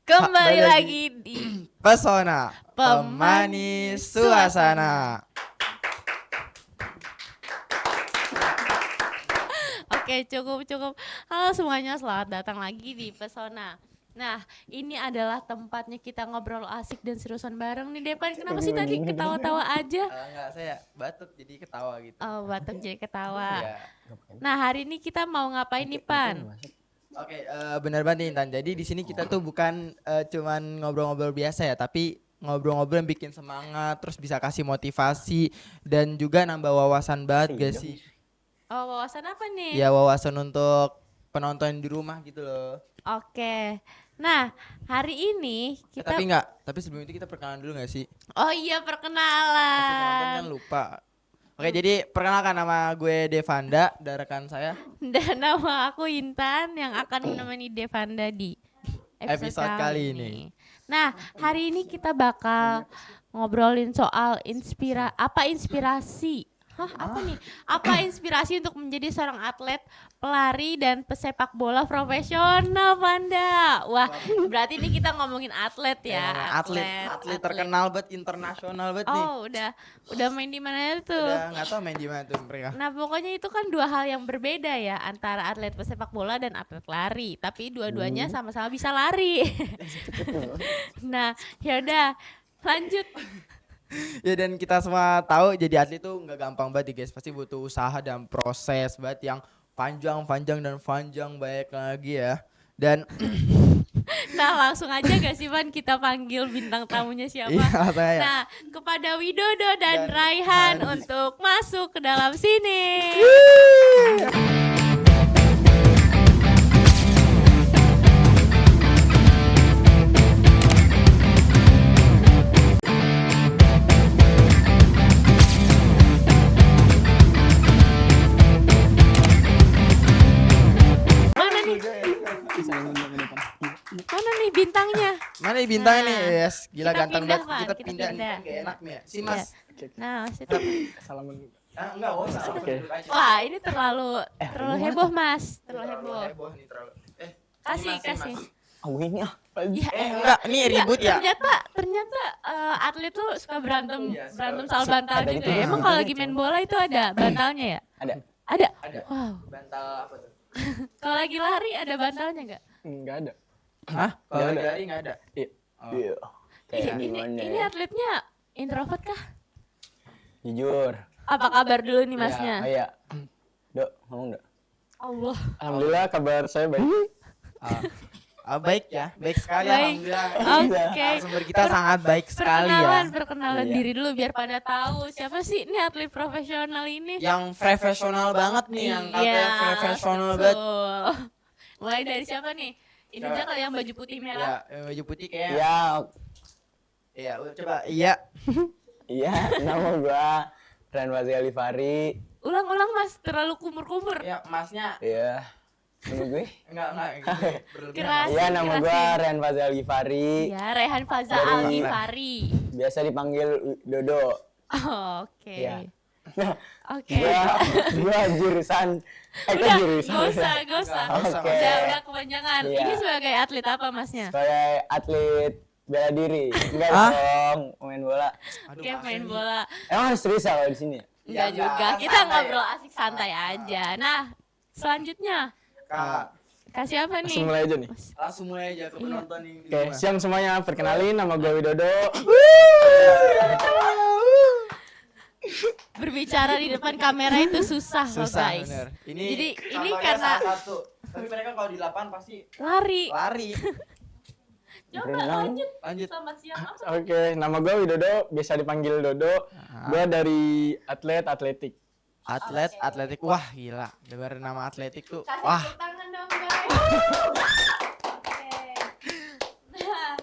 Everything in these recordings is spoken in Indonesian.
Kembali Balik lagi di Pesona Pemanis Pemanis Suasana. Oke, cukup. Halo semuanya, selamat datang lagi di Pesona. Nah, ini adalah tempatnya kita ngobrol asik dan seriusan bareng nih, Depan. Kenapa sih tadi ketawa-tawa aja? Enggak, saya batuk jadi ketawa gitu. Oh, batuk jadi ketawa. Iya. Nah, hari ini kita mau ngapain nih, Pan? Oke, benar banget nih, Intan. Jadi di sini kita tuh bukan cuman ngobrol-ngobrol biasa ya, tapi ngobrol-ngobrol yang bikin semangat, terus bisa kasih motivasi dan juga nambah wawasan banget gak sih? Oh, wawasan apa nih? Ya, wawasan untuk penonton di rumah gitu loh. Oke. Nah, hari ini kita Tapi sebelum itu kita perkenalan dulu gak sih? Oh iya, Pasti penonton kan perkenalan. lupa. Oke, jadi perkenalkan, nama gue Devanda, dan rekan saya Dan nama aku Intan yang akan menemani Devanda di episode episode kali ini. Nah, hari ini kita bakal ngobrolin soal inspirasi. Apa nih? Apa inspirasi untuk menjadi seorang atlet, pelari dan pesepak bola profesional, Vanda? Wah, berarti ini kita ngomongin atlet ya. Atlet terkenal banget, internasional banget nih. Oh, udah main di mana tuh? Udah nggak tahu main di mana tuh mereka. Nah, pokoknya itu kan dua hal yang berbeda ya, antara atlet pesepak bola dan atlet lari. Tapi dua-duanya sama-sama bisa lari. Nah, yaudah lanjut. Ya, dan kita semua tahu jadi atlet tuh nggak gampang banget guys. Pasti butuh usaha dan proses banget yang panjang banyak lagi ya. Dan Nah, langsung aja gak sih, Van, kita panggil bintang tamunya siapa? iya, saya. Nah, kepada Widodo dan Raihan untuk masuk ke dalam sini. Mana nih bintangnya? Mana nih bintangnya nih? Nah, Yes, gila kita ganteng pindah, banget. Van, Kita kita pindah nih, pindah. kan gak enak nih ya. Si Iya. Mas. Nah, situ. Salaman. Enggak usah. Oke. Wah, ini terlalu heboh, Mas. Terlalu heboh. Heboh nih, terlalu. Kasih. Oh ini ah. Ya, Enggak, ini ribut ya. Ternyata atlet tuh suka berantem Iya, soal bantal ada gitu itu ya. ya. Emang kalau lagi main bola itu ada bantalnya ya? Ada. Ada. Ada. Wow. Bantal apa tuh? Kalau lagi lari ada bantalnya nggak? Enggak ada. Hah? Kalau Nggak lagi ada. lari enggak ada. Iya. Oh. Iya. Kayak gimana Ini ya? atletnya introvert kah? Jujur. Apa kabar dulu nih Masnya? Oh iya. Dok, ngomong dok. Allah. Alhamdulillah kabar saya baik. Baik ya, baik sekali Baik. alhamdulillah. Oke. Sumber kita sangat baik sekali ya. Perkenalan Iya. diri dulu biar pada tahu siapa sih ini atlet profesional ini. Yang profesional banget nih, yang katanya profesional banget. betul. Mulai dari siapa nih? Ini aja kali yang baju putih Ya, merah. yang baju putih kayak. Iya. Iya, coba. Iya. Iya, nama gua Ren Wazi Alifari. Ulang Mas, terlalu kumur-kumur. Ya, Masnya Iya. Nama gue? enggak gitu. Berlebihan. Keras. Iya, nama gua Jelasin. Ren Wazi Alifari. Ya, Rehan Faza Dari- Algifari. Biasa dipanggil Dodo. Oh, oke. Iya. Oke. Gua jurusan Udah, jurusan. gak usah. Oke. Udah kepanjangan. Iya. Ini sebagai atlet apa Masnya? Sebagai atlet bela diri. Enggak Hah? dong, main bola. Aduh, Oke, Mas main ini. bola. Emang harus serius ya kalau di sini? Enggak Ya, juga. enggak, Kita santai. ngobrol asik santai aja. Nah, selanjutnya Kak, kasih apa nih? Langsung mulai aja nih. langsung mulai aja ke penonton yang di Oke, rumah. siang semuanya. Perkenalin, nama gue Widodo. Berbicara di depan kamera itu susah loh Susah guys. bener. Jadi ini contohnya karena salah satu. Tapi mereka kalau di lapangan pasti lari. lari. Coba Berenang. Lanjut. Selamat siang apa? Oke, nama gue Widodo, biasa dipanggil Dodo. Gue dari atletik. Atletik. Wah, gila. Dengar nama atletik tuh. Kasih Wah, tepuk tangan dong guys. Oke. Nah,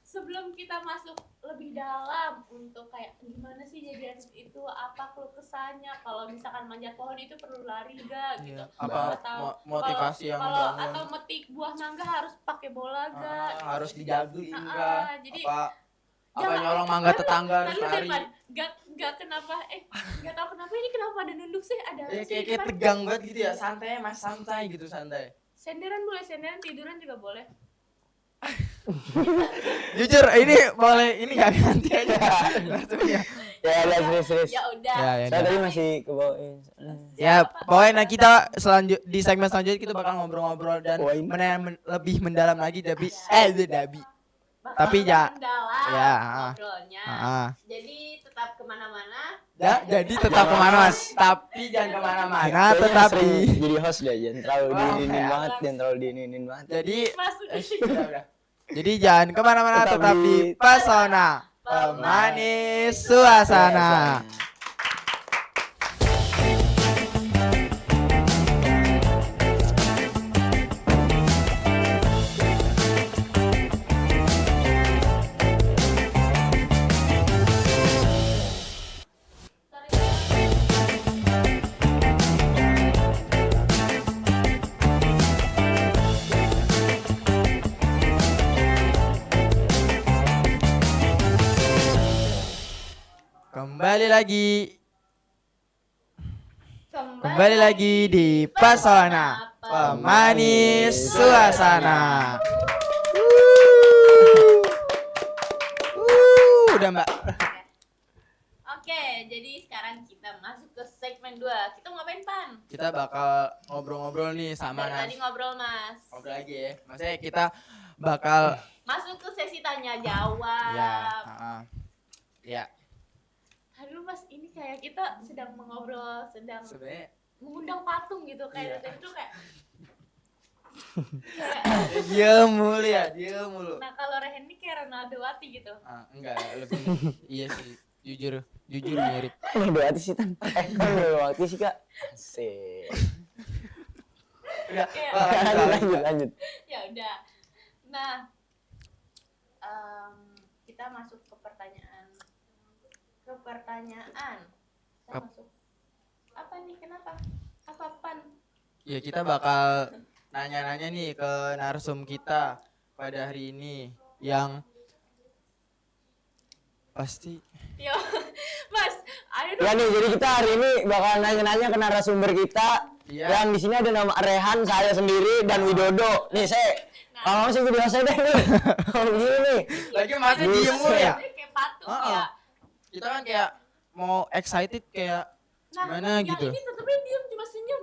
sebelum kita masuk lebih dalam untuk kayak gimana sih jadi atlet itu, apa keluh kesahnya, kalau misalkan manjat pohon itu perlu lari gak gitu, Iya. Apa motivasi yang kalau membangun. atau metik buah mangga harus pakai bola gak? harus dijaguin kah? Jadi Apa jangan- nyolong mangga tetangga harus Lalu lari? Depan, gak kenapa gak tahu kenapa ini kenapa ada nunduk sih, ada apa Ya, sih, kayak Depan? tegang banget gitu ya, santai mas, santai gitu, santai. Senderan boleh, senderan, tiduran juga boleh. Jujur ini boleh ini nggak ganti aja. Langsung ya. Ya udah serius. Ya udah. Ya, ya, Saya udah. tadi masih kebawain. Ya, pokoknya nah kita di segmen selanjutnya kita bakal ngobrol-ngobrol dan Poin. lebih mendalam lagi tapi Dabi. Bakal Tapi ya, mendalam ya, ngobrolnya. Jadi tetap kemana-mana. Ya, jadi tetap kemana mas? Tapi jangan kemana-mana. Kayaknya Tetap sering di. jadi host deh, jangan terlalu Oh, diinin ya. banget, jangan terlalu diinin banget. Jadi, Masuk. udah. Jadi jangan kemana-mana, Tetap tetap di di Pesona Pemanis Suasana. Kembali lagi di Pesona Pemanis Suasana. Udah Mbak. Oke, jadi sekarang kita masuk ke segmen 2. Kita ngapain, Pan? Kita bakal ngobrol-ngobrol nih sama Dari tadi ngobrol, Mas. Ngobrol lagi ya. Maksudnya kita bakal Masuk ke sesi tanya jawab. ya, ya. Aduh, Mas, ini kayak kita sedang mengobrol, sedang Sebenarnya mengundang patung gitu kayak Iya. dari tadi tuh kayak dia mulu ya, dia mulu. Nah, kalau Rehen ini kayak Ronaldo Wati gitu. Enggak, lebih iya sih. Jujur mirip. Udah hati sih Tan. Udah hati sih Kak. Asik. Udah. Lanjut. Ya udah. Nah, kita masuk ke pertanyaan. Kita masuk. Apa nih? Kenapa? Apa Pan? Ya kita bakal nanya-nanya nih ke narsum kita pada hari ini yang pasti Yo, Mas, ayo Ya dong. nih, jadi kita hari ini bakal nanya-nanya ke narasumber kita. Iya. Yang di sini ada nama Rehan, saya sendiri dan Widodo. Nih saya, kalau sih video saya deh nih. Kalau begini nih. lagi masih Buset. diem mulu ya. Kayak patung Heeh. ya. Kita kan kayak mau excited kayak Nah, gimana yang gitu. ini tetepnya diem cuma senyum.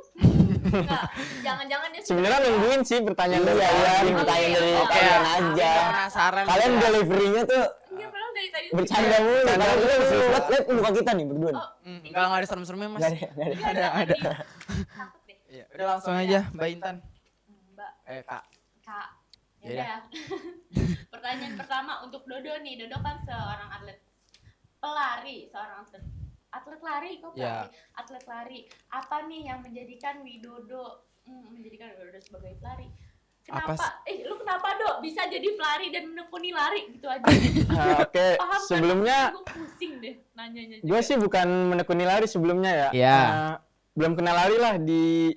Enggak, jangan-jangan dia Sebenarnya nungguin sih pertanyaan dari Iya, kalian. ini pertanyaan dari Oke. kalian Kita aja. penasaran. Kalian gitu ya. delivery-nya tuh Enggak, padahal dari tadi bercanda mulu. Kalau kita serius banget, lihat muka kita nih berdua nih. Enggak ada serem-seremnya mas. Nggak ada. Ada. takut deh. Iya, udah langsung aja Mbak Intan. Mbak Kak. Kak. Ya Ya udah. Pertanyaan pertama untuk Dodo nih. Dodo kan seorang atlet pelari, seorang atlet lari kok Ya. pelari. Atlet lari. Apa nih yang menjadikan Widodo sebagai pelari? Apa Kenapa? Lu kenapa, Dok? Bisa jadi pelari dan menekuni lari gitu aja. Nah, oke, Paham kan? sebelumnya Gue pusing deh nanyanya juga. gue sih bukan menekuni lari sebelumnya ya. Iya. Belum kenal lari lah di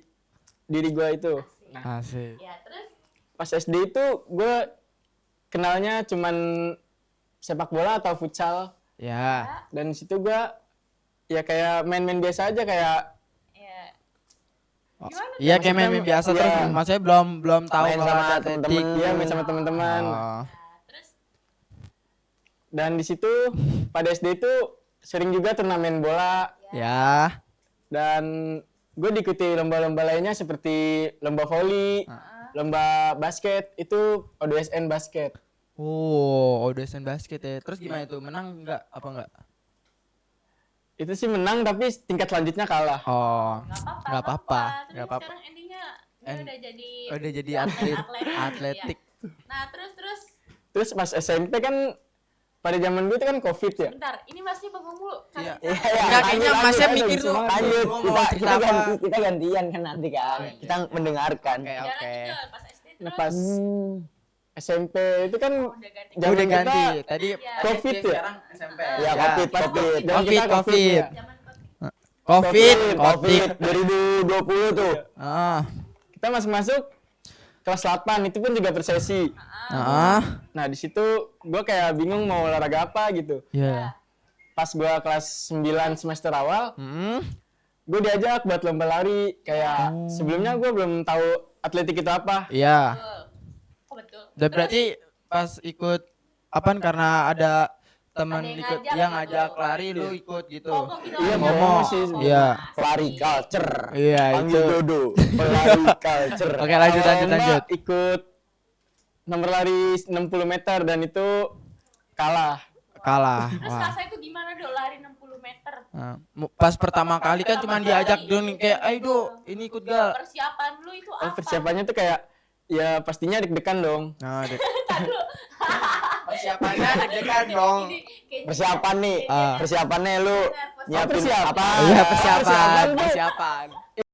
diri gue itu. Asik. Ya, terus Pas SD itu gue kenalnya cuman sepak bola atau futsal. Ya. Dan di situ gue ya kayak main-main biasa aja kayak ya Oh, gimana iya tuh? kayak main biasa Iya. terus maksudnya belum tahu Main kalau sama ada temen-temen. atletik. dia main sama teman-teman. Oh. Nah, terus Dan di situ pada SD itu sering juga turnamen bola Ya. dan gue diikuti lomba-lomba lainnya seperti lomba voli, lomba basket itu ODSN basket. Oh, audition basket ya. Terus gimana itu? Menang enggak? Apa enggak? Itu sih menang tapi tingkat selanjutnya kalah. Oh, nggak apa-apa. Terus Nggak apa-apa. sekarang endingnya dia En- udah jadi Udah jadi atlet, atletik. ya. Nah, terus Terus pas SMP kan pada zaman gue itu kan COVID ya. bentar, ini masih bengong mulu. Iya. Iya, Enggak, kayaknya masnya mikir tuh. Lanjut, Gua mau cerita kita apa? kita gantian kan nanti kan. Kita mendengarkan. Oke, Udah oke. lanjut dong, pas SD terus. Nah pas SMP itu kan Udah ganti. Zaman Udah kita ganti. Tadi Iya. COVID ya? Sekarang SMP. Ya, COVID, pas COVID. dan kita COVID. ya. Zaman COVID. COVID 2020 tuh. Ah. Kita masuk kelas 8 itu pun juga per sesi. Ah. Nah di situ gue kayak bingung mau olahraga apa gitu. Ya. Pas gue kelas 9 semester awal, Hmm. gue diajak buat lomba lari. Kayak sebelumnya gue belum tahu atletik itu apa. Iya. Betul. Oh, betul. Dan berarti pas ikut apaan karena ada teman Ada yang ikut ngajak yang gitu. ngajak lari lu ikut gitu. Ngomong gitu. Iya, ngomong. ngomong sih. Iya. Pelari culture. Iya Panggil itu. Dodo. Pelari culture. Oke, lanjut. Kalau lomba ikut nomor lari 60 meter dan itu kalah. Terus Wah. rasanya itu gimana Dok lari 60 meter? Nah, pas pertama kali kan cuma diajak dong kayak ayo Do, ini ikut gak? Persiapan lu itu apa? Persiapannya tuh kayak ya pastinya deg-degan dong. Nah, Ntar dulu. persiapannya deg-degan dong. Ini kayaknya- Persiapan nih. Ah. Persiapannya lu nyiapin persiapan. apa? Iya, persiapan. Persiapan.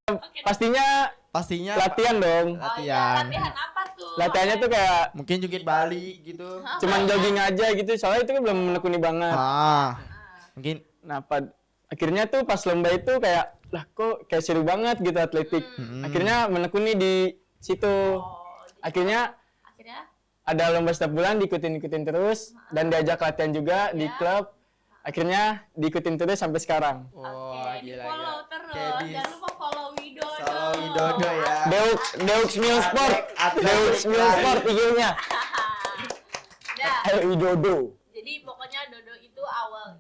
Oke, Pastinya Pastinya latihan dong. Oh iya, latihan. latihan apa tuh? Latihannya tuh kayak Mungkin jungkit balik gitu. cuman jogging aja gitu. Soalnya itu kan belum menekuni banget. Mungkin Nah, akhirnya tuh pas lomba itu kayak lah kok kayak seru banget gitu atletik. Akhirnya menekuni di situ. Oh, Akhirnya akhirnya ada lomba setiap bulan diikutin terus dan diajak latihan juga di klub. Akhirnya diikutin terus sampai sekarang. oke, di follow terus. Kayak Jangan lupa follow Widodo. Follow Widodo ya. Deux Mil Sport. Deux Mil Sport IG-nya. Nah, Widodo. jadi pokoknya Dodo itu awal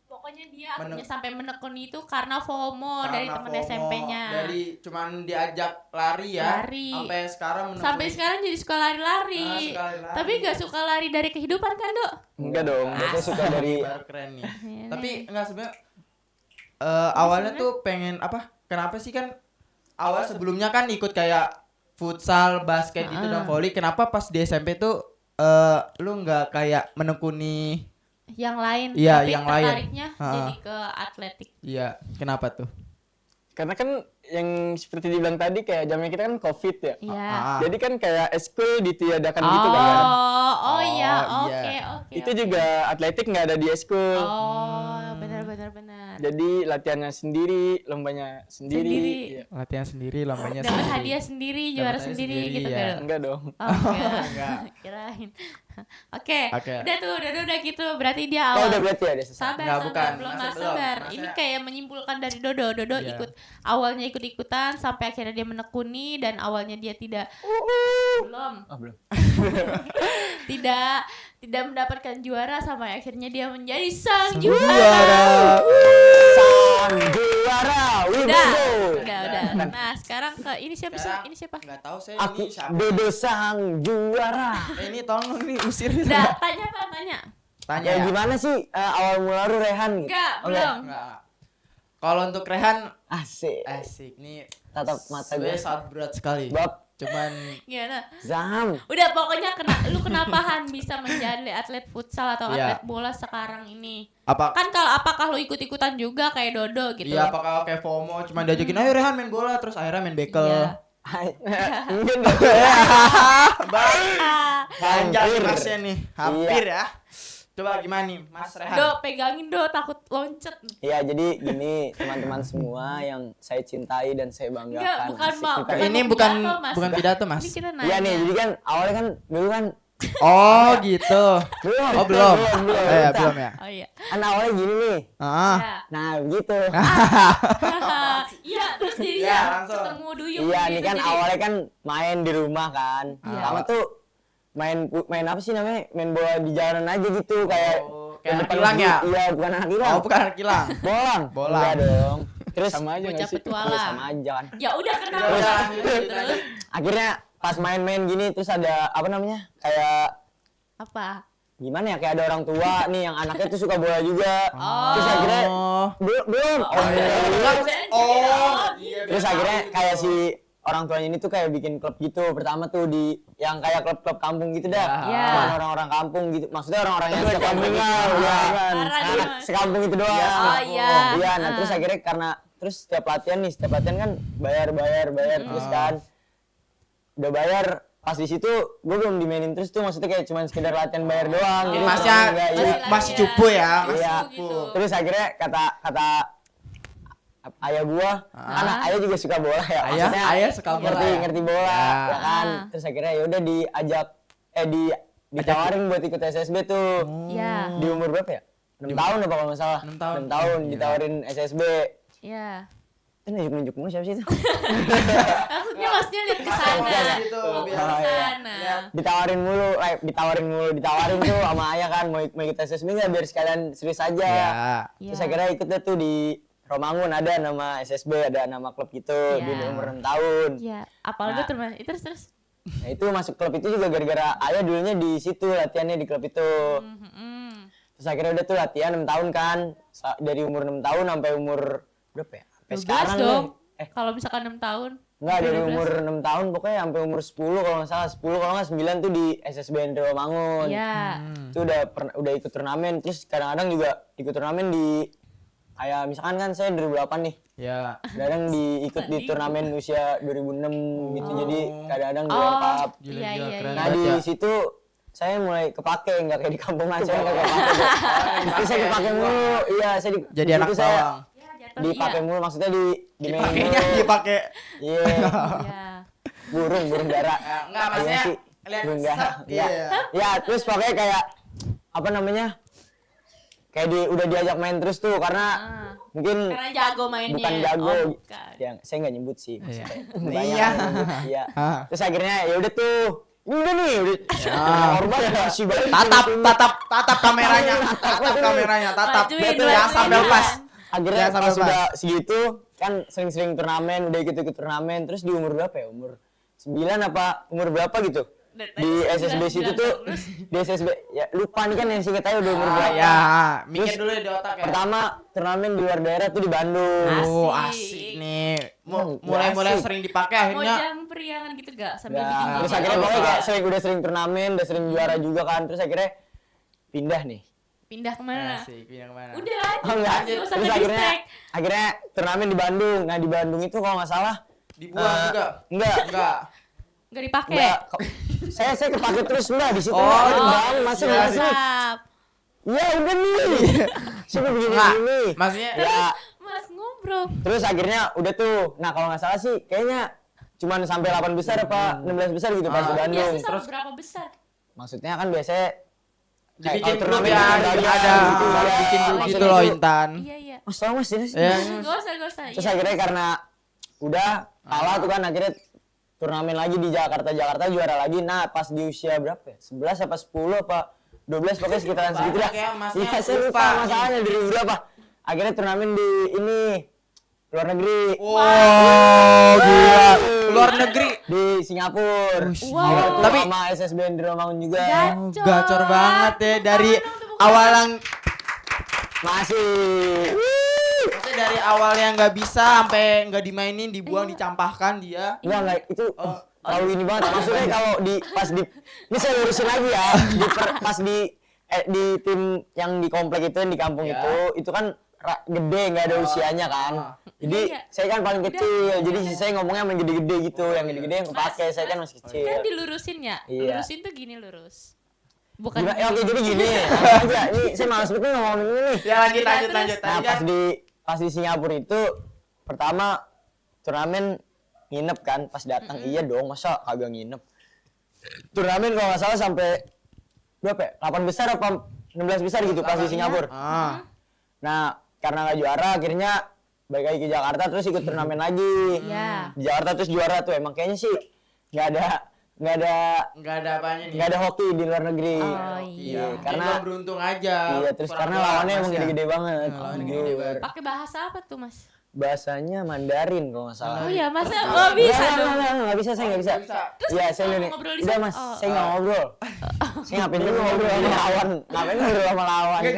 pokoknya dia Menek- akhirnya sampai menekuni itu karena FOMO dari Karena teman FOMO, SMP-nya. Dari cuman diajak lari ya. Lari. Sampai sekarang Sampai sekarang jadi suka lari-lari. suka lari. Tapi gak suka lari dari kehidupan kan, Dok? Enggak dong. Biasanya suka dari baru keren nih. Iya, Tapi enggak sebenarnya awalnya tuh pengen apa? Kenapa sih kan awal sebelumnya kan ikut kayak futsal, basket gitu dan volley. Kenapa pas di SMP tuh lu nggak kayak menekuni? Yang lain, Iya, tapi yang lain. tertariknya jadi ke atletik. Iya, kenapa tuh? Karena kan yang seperti dibilang tadi kayak zaman kita kan COVID ya. Iya. Jadi kan kayak eskul ditiadakan gitu kan. Oh iya, Oh, oke, iya. oke. Itu juga atletik nggak ada di eskul. Oh, benar. Jadi latihannya sendiri, lombanya sendiri. Sendiri. Iya. Latihan sendiri, lombanya Dapat sendiri. hadiah sendiri, juara hadiah sendiri sendiri, gitu ya. kan. Dok? Enggak dong. Oh, enggak. Enggak. Kirain. Oke. Oke. Udah tuh, udah gitu. Berarti dia Oh, awal. udah berarti ya udah selesai. Sabar, Enggak, bukan. belum Masih mas belum. sabar. Masih- Ini kayak menyimpulkan dari Dodo. Dodo Iya. ikut awalnya ikut-ikutan sampai akhirnya dia menekuni dan awalnya dia tidak belum Oh, belum. tidak mendapatkan juara sampai akhirnya dia menjadi sang Juara. juara. Sang juara Widodo. Udah. Nah, sekarang ke ini siapa sih? Sekarang- Ini siapa? Enggak tahu saya Aku ini siapa. Dodo sang juara. Ini tolong nih usir. Udah, tanya Pak, tanya. Tanya Ya ya. gimana sih awal mula lu Rehan gitu? Enggak, Oh, belum. Enggak. Kalau untuk Rehan Asik. asik nih. Tatap mata gue. Sebenarnya sangat berat sekali. Bob, Cuman Gimana? Zam. Udah pokoknya lu kenapa Han bisa menjadi atlet futsal atau Iya. atlet bola sekarang ini? apa Kan apakah lu ikut-ikutan juga kayak Dodo gitu? Iya, apakah kayak FOMO cuma diajakin ayo Rehan main bola terus akhirnya main bekel. Iya. Hai. Enggak dong. Ah, Panjang nih Hampir. masnya nih. Hampir ya. Coba gimana nih Mas Rehan? Do, pegangin Do, takut loncet. Iya, jadi gini teman-teman semua yang saya cintai dan saya banggakan. Enggak, bukan Asik. mau. Kita- Ini bukan pidato, Mas. Ini kita nanya. Iya nih, jadi kan awalnya kan dulu kan Oh, gitu. belum. Oh, belum. belum. Ya, Bentar. belum ya. Oh iya. Kan awalnya gini nih. Ah. Ya. Nah, begitu. Iya, terus jadi Iya, langsung. ketemu Duyung Iya, gitu, nih kan jadi- awalnya kan main di rumah kan. Iya. Pertama tuh main apa sih namanya? Main bola di jalanan aja gitu kayak Oh, di kayak depan anak hilang ya? Iya, bukan anak hilang. Oh, bukan anak hilang. Bolang. Bolang. Enggak dong. Terus Sama aja Bocah nggak sih? Iya, petualang. sama aja kan. Ya udah kenapa? Udah, Terus Akhirnya pas main-main gini terus ada apa namanya? Kayak apa? gimana ya? Kayak ada orang tua nih yang anaknya tuh suka bola juga. Oh. Terus akhirnya Oh. belum. Iya, Terus akhirnya kayak si orang tuanya ini tuh kayak bikin klub gitu. Pertama tuh di yang kayak klub-klub kampung gitu dah. Iya. Cuma orang-orang kampung gitu. Maksudnya orang-orang yang sekampung lah. Iya. Parah nih, Anak Mas. sekampung itu doang. Oh, iya. Iya, nah terus akhirnya karena terus setiap latihan kan bayar terus kan. Udah bayar pas di situ gue belum dimainin terus tuh, maksudnya kayak cuma sekedar latihan bayar doang. Oh. Jadi Masnya enggak, Masih masih latihan. cupu ya, masih Iya. cupu. Gitu. Terus akhirnya kata ayah gua, anak ayah juga suka bola ya. Ayah- Maksudnya ayah suka bola ngerti, ya? ngerti bola, Ya. ya kan. Ah. Terus akhirnya ya udah ditawarin buat ikut SSB tuh. Iya. Di umur berapa ya? 6 tahun apa kalau nggak salah? 6 tahun. 6 tahun Gila. ditawarin SSB. Iya. Itu nunjuk-nunjuk mulu siapa sih itu? Maksudnya maksudnya lihat ke sana. Gitu, Mau ke biar- sana. ditawarin tuh sama ayah kan mau ikut SSB nggak biar sekalian serius aja. Ya. Terus akhirnya ikutnya tuh di Romangun ada nama SSB, ada nama klub gitu di Iya. umur 6 tahun. Iya, apalagi Nah. terus terus. Nah itu masuk klub itu juga gara-gara ayah dulunya di situ latihannya di klub itu. Terus akhirnya udah tuh latihan 6 tahun kan. Dari umur 6 tahun sampai umur berapa ya? Sampai 12 sekarang dong. nih. Kalau misalkan 6 tahun. Enggak, dari 12. umur 6 tahun pokoknya sampai umur 10 kalau nggak salah. 10 kalau nggak 9 tuh di SSB Andri Romangun. Iya. Itu udah ikut turnamen. Terus kadang-kadang juga ikut turnamen di kayak misalkan kan saya 2008 nih. Ya. Kadang ikut di turnamen usia 2006 gitu. Jadi kadang-kadang di Oh, World Cup. Gila, iya gila, iya keren iya. Nah banget di ya. situ saya mulai kepake, nggak kayak di kampung aja nggak kepake. Itu saya kepake mulu, iya saya Jadi di anak situ saya bawang. Ya, jatuh dipakai mulu, maksudnya dimainin Pakainya mulu. dipakai. Iya, Iya. burung dara. Enggak, maksudnya Iya sih, lihat burung dara. set, Iya, iya. ya terus pokoknya kayak apa namanya? Kayak udah diajak main terus tuh karena mungkin Karena jago mainnya. bukan jago. Oh, bukan. Ya, saya nggak nyebut sih maksudnya. Iya. Banyak Iya. yang nyebut, iya. Ah. Terus akhirnya ya udah tuh. Udah nih, udah. Korban masih banyak. Tatap kameranya. Tatap kameranya, tatap. Majuin, Jangan majuin. sampai lepas. Akhirnya Jangan sampai pas lepas. udah segitu kan sering-sering turnamen, udah ikut-ikut turnamen. Terus di umur berapa ya? Umur 9 apa umur berapa gitu? Di SSB situ tuh, di SSB ya lupa nih kan yang singkat aja udah umur berapa. Ya, mikir Terus dulu di otak ya. Pertama turnamen di luar daerah tuh di Bandung. Oh, Asik. asik nih. Hmm, Mulai-mulai asik. sering dipakai Mau akhirnya. jam periangan gitu gak? Sambil Ya, bikin terus video. akhirnya pokoknya kayak udah sering turnamen, udah sering juara juga kan. Terus akhirnya pindah nih. Pindah kemana? Asik, pindah kemana? Udah aja. Oh enggak, Nggak usah terus nge-distract. akhirnya turnamen di Bandung. Nah di Bandung itu kalau nggak salah Dibuang juga? Enggak. Nggak dipakai. Enggak. Saya kepake terus mbak di situ. Oh, Bang, masih iya. masih. Mantap. Ya udah nih. Saya begini Enggak. begini. Maksudnya Ya, Mas ngobrol. terus akhirnya udah tuh. Nah kalau nggak salah sih kayaknya cuman sampai 8 besar apa 16 besar gitu pas di Bandung. Biasa sama berapa besar? Maksudnya kan biasanya kayak dibikin kalau grup turnamen ya, ada ada gitu, bikin grup maksudnya gitu loh itu- Intan. Iya iya. Mas tau mas ini. Ya, Gak usah. Terus Iya. akhirnya karena udah kalah tuh kan akhirnya turnamen lagi di Jakarta juara lagi. Nah pas di usia berapa ya? 11 apa 10 apa 12 pokoknya sekitaran segitu lah. Banyak ya, masnya Iya saya lupa. lupa masalahnya dari berapa. Akhirnya turnamen di ini luar negeri wow, gila. Luar negeri. di Singapura. Wow. Tapi Tapi- sama SSB di Romangun juga. Gacor. Gacor banget ya dari awal yang Masih. maksudnya dari awal yang nggak bisa sampai nggak dimainin, dibuang, dicampahkan dia. Enggak itu terlalu ini banget. Maksudnya kalau pas di ini saya lurusin lagi ya. Pas di tim yang di komplek itu yang di kampung Ya. itu kan gede nggak ada usianya kan. Jadi Iya. saya kan paling kecil. Jadi saya ngomongnya yang gede-gede gitu. Yang gede-gede yang kepake. Saya kan masih kecil. Kan dilurusin ya? Iya. Lurusin tuh gini lurus. Bukan Gimana? gini. Oke jadi gini. Langsung aja. Ini saya malas betul ngomongin ini nih. Ya lanjut Nah, lanjut terus- lanjut. Nah Tadi kan pas di Singapura itu pertama turnamen nginep kan pas datang iya dong masa kagak nginep turnamen kalau nggak salah sampai berapa ya 8 besar apa 16 besar gitu pas di Singapura. Nah karena nggak juara akhirnya balik lagi ke Jakarta terus ikut turnamen lagi. Iya. Di Jakarta terus juara tuh emang kayaknya sih nggak ada nggak ada apanya nih. nggak ada hoki di luar negeri. Oh, Iya, iya. karena beruntung aja. Iya terus Kurang karena keluar, lawannya Mas, emang ya. gede-gede banget. Lawannya Gitu. gede banget. Pakai bahasa apa tuh, Mas? Bahasanya Mandarin kalau nggak salah. Oh iya, masa nggak bisa dong. Nggak bisa, saya nggak bisa. Nggak bisa. Iya, saya mau ini. ngobrol di Udah sana? mas, Oh. saya nggak ngobrol. Saya ngapain dulu ngobrol sama lawan? Ngapain ngobrol sama lawan? Nggak,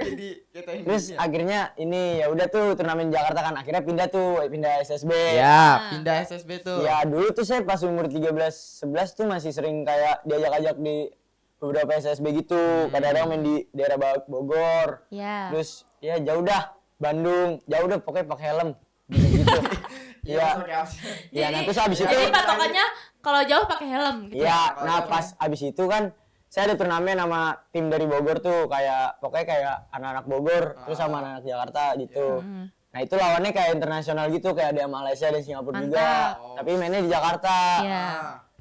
jadi katain Terus gini ya. akhirnya ini ya udah tuh turnamen Jakarta kan akhirnya pindah SSB. Ya, pindah SSB tuh. Ya dulu tuh saya pas umur 13-11 tuh masih sering kayak diajak-ajak di beberapa SSB gitu. Kadang-kadang main di daerah Bogor. Iya. Terus ya jauh dah Bandung, jauh dah pokoknya pakai helm. Gitu. Iya. Ya, nah terus habis itu Jadi patokannya kalau jauh pakai helm gitu. iya, nah pas habis itu kan saya ada turnamen sama tim dari Bogor tuh kayak pokoknya kayak anak-anak Bogor terus sama anak-anak Jakarta gitu. Nah, itu lawannya kayak internasional gitu kayak ada Malaysia dan Singapura Mantap. juga. Tapi mainnya di Jakarta. Iya.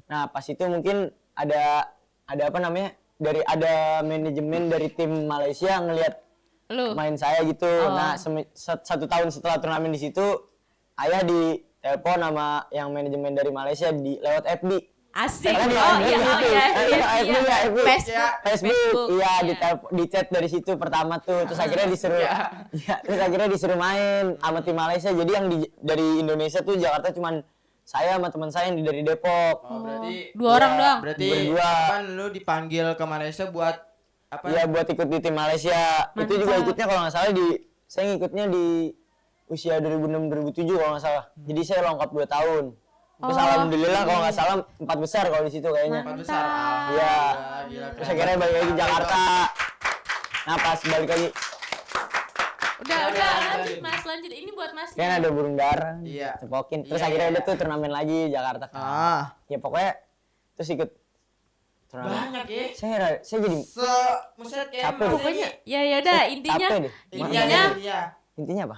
Nah, pas itu mungkin ada apa namanya? Ada manajemen dari tim Malaysia ngelihat Lu. main saya gitu. Oh. Nah, 1 tahun setelah turnamen di situ ayah di telepon sama yang manajemen dari Malaysia lewat FB. Asik. Kan Oh FB iya, gitu. FB ya, FB. Facebook. Iya, Iya. di chat dari situ pertama tuh. Terus akhirnya disuruh terus akhirnya disuruh main sama tim Malaysia. Jadi yang dari Indonesia tuh Jakarta cuman saya sama teman saya yang dari Depok. Oh, berarti 2 orang doang. berarti Berdua. kan lu dipanggil ke Malaysia buat apa? Iya, buat ikut di tim Malaysia. Itu juga Mantap. ikutnya kalau nggak salah saya ngikutnya di usia 2006 2007 kalau nggak salah. Jadi saya lengkap 2 tahun. Terus Oh, alhamdulillah kalau nggak salah 4 besar kalau di situ kayaknya. Empat besar. Mantap. Iya. Gila, Terus akhirnya balik lagi ke Jakarta. Nah pas balik lagi Udah, lanjut Mas, lanjut. Ini buat Mas. kan ada burung darah. Iya. Cepokin. Terus Iya, akhirnya iya. udah tuh turnamen lagi Jakarta. Ya pokoknya terus ikut turnamen. Banyak ya. Saya jadi Maksudnya kayak Capek. Pokoknya ya udah intinya capek deh. intinya Intinya apa?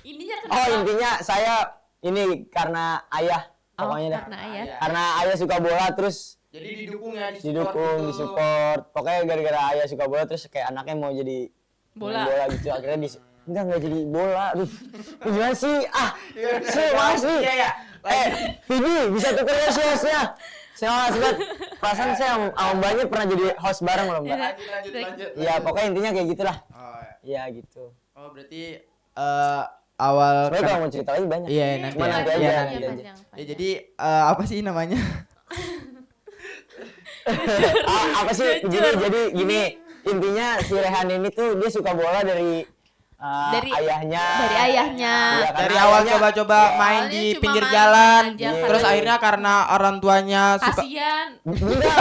intinya Oh kenapa? intinya saya ini karena ayah pokoknya dah. Karena ayah. Karena ayah suka bola terus Jadi didukung ya, didukung, gitu. disupport. Pokoknya gara-gara ayah suka bola terus kayak anaknya mau jadi Bola. main bola gitu. Akhirnya enggak jadi bola. Aduh. Gimana sih? Sih masih. Iya ya. Ini bisa tukar ya hostnya. Saya nggak sebut. Perasaan saya sama Mbaknya pernah jadi host bareng loh Mbak. Lanjut. Iya pokoknya intinya kayak gitulah. Oh, ya. Iya gitu. Oh, berarti awal Sebenarnya kalau mau cerita lagi banyak. Iya, nanti. Cuma nanti Iya, aja. nanti. nanti aja. panjang. Ya, jadi apa sih namanya? Apa sih jadi gini intinya si Rehan ini tuh dia suka bola dari ayahnya. Dari ayahnya. Iya, karena Dari awal ayahnya- coba-coba main Awalnya di cuma pinggir main jalan, aja, terus karena- akhirnya karena orang tuanya suka Kasian. enggak.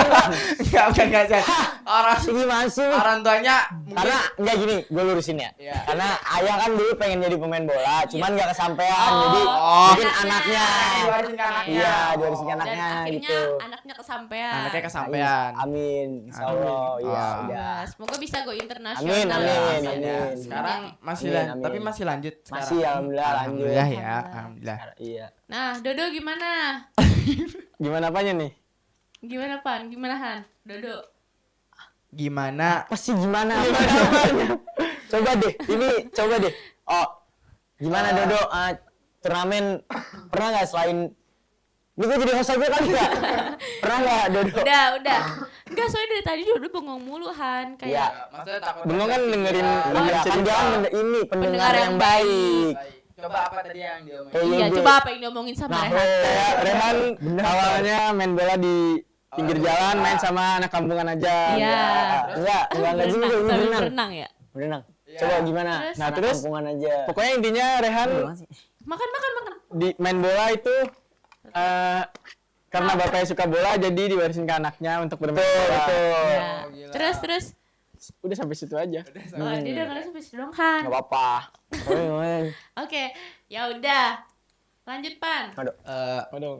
Orang Gimana sih? orang tuanya Karena enggak gini, gue lurusin ya. Iya. Karena ayah kan dulu pengen jadi pemain bola, cuman nggak kesampaian. Oh, Jadi oh. mungkin anaknya. diwarisin ke anaknya. Iya, diwarisin ke Dan anaknya akhirnya gitu. anaknya kesampaian. Anaknya kesampean. Amin, insyaallah. Iya, Ah. udah. Nah, semoga bisa go internasional. Amin, amin, Ya, amin. sekarang masih Amin, lanjut, amin. tapi masih lanjut sekarang. Masih alhamdulillah lanjut. Alhamdulillah ya, alhamdulillah. Iya. Nah, Dodo gimana? Gimana apanya nih? Gimana Pan? Gimana Han? Dodo. Gimana? Pasti gimana? Coba deh, coba deh. Oh, gimana Dodo? Turnamen pernah nggak selain ini gue jadi host aja kan nggak? Pernah nggak Dodo? Udah. Enggak, soalnya dari tadi Dodo bengong mulu Han, Iya. kayak Maksudnya takut Bengong kan dengerin Iya, kan cerita. dia kan ini pendengar yang baik. Coba apa tadi yang diomongin? iya, gue. coba apa yang diomongin sama Nah, Rehan? Kayak Rehan awalnya main bola di pinggir jalan, main sama anak kampungan aja. Iya. Enggak gini Berenang, gue sambil berenang. berenang ya. Berenang. Iya. Coba gimana? Terus? Nah, Anak terus? kampungan aja. Pokoknya intinya Rehan Gimana sih? Makan. di main bola itu karena bapaknya suka bola jadi diwarisin ke anaknya untuk bermain bola. Ya. gila. Terus. Udah sampai situ aja. Oh, dia udah ngeles sampai situ dong Han. Enggak apa-apa. Oke, ya udah. Lanjut Pan. Aduh. Waduh.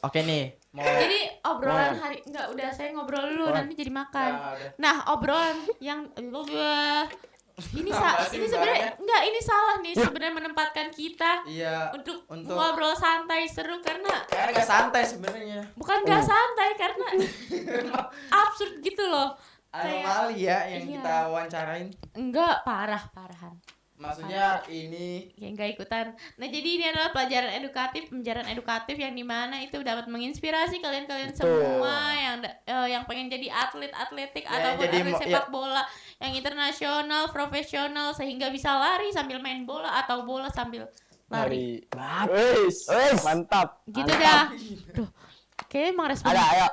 Oke nih. Mau Jadi obrolan hari enggak udah saya ngobrol dulu nanti jadi makan. Nah, obrolan yang ini ini sebenarnya enggak ini salah nih sebenarnya menempatkan kita iya untuk untuk ngobrol santai seru karena kayak nggak santai sebenarnya. bukan nggak santai karena absurd gitu loh. Kayak Anomali ya yang Iya. kita wawancarain. enggak parahan. Maksudnya ini Ya enggak ikutan. Nah, jadi ini adalah pelajaran edukatif yang dimana itu dapat menginspirasi kalian-kalian semua yang pengen jadi atletik Ya, ataupun jadi atlet mo- sepak bola yang internasional, profesional sehingga bisa lari sambil main bola atau bola sambil lari. Wis, mantap. Gitu dah. Duh. Kayaknya emang respon. Ada, ayo.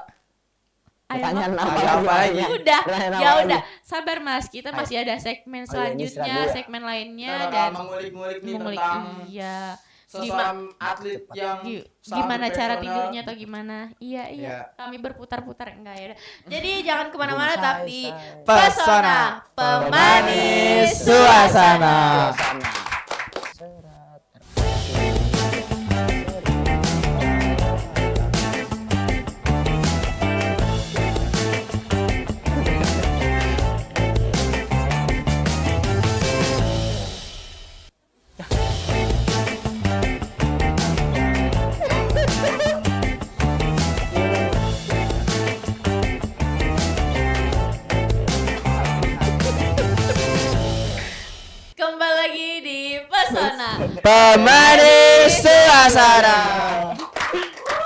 Ayo, Pertanyaan Mak. apa Ada lagi? apa lagi? Udah, Pertanyaan apa ya lagi? udah. Sabar Mas, kita masih ada segmen Oh, iya, ini selanjutnya, istirahat dulu ya. segmen lainnya kita bakal dan mengulik-ngulik nih mengulik tentang iya. seseorang atlet yang sangat Gimana cara profesional. tidurnya atau gimana? Iya. Iya. Kami berputar-putar enggak ya. udah. Jadi jangan kemana-mana Belum tetap di selesai. Pesona Pemanis Suasana. Suasana. Kembali lagi di Pesona Pemanis suasana.